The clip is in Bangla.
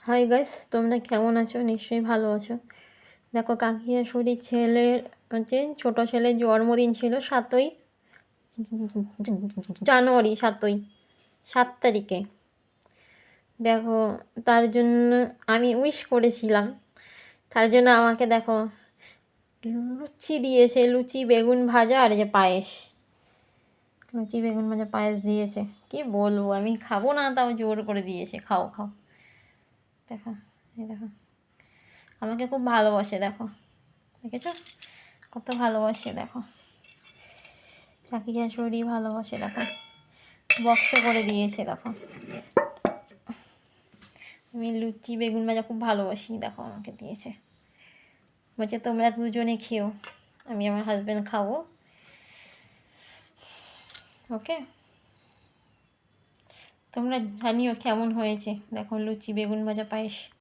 হাই গাইস, তোমরা কেমন আছো? নিশ্চয়ই ভালো আছো। দেখো, কাকি শাশুড়ির ছেলের ছোটো ছেলের জন্মদিন ছিল 7ই জানুয়ারি, 7 তারিখে। দেখো, তার জন্য আমি উইশ করেছিলাম। তার জন্য আমাকে দেখো লুচি দিয়েছে, লুচি বেগুন ভাজা আর পায়েস। লুচি বেগুন ভাজা পায়েস দিয়েছে। কি বলবো, আমি খাবো না, তাও জোর করে দিয়েছে, খাও খাও। দেখো, এই দেখো, আমাকে খুব ভালোবাসে। দেখো, দেখেছো কত ভালোবাসে। দেখো, কাকি শাশুড়ি ভালোবাসে। দেখো, বক্সে করে দিয়েছে। দেখো, আমি লুচি বেগুন ভাজা খুব ভালোবাসি। দেখো, আমাকে দিয়েছে, বলছে তোমরা দুজনে খেও, আমি আমার হাজব্যান্ড খাবো। ওকে, তোমরা জানিও কেমন হয়েছে। দেখো, লুচি বেগুন ভাজা পায়েস।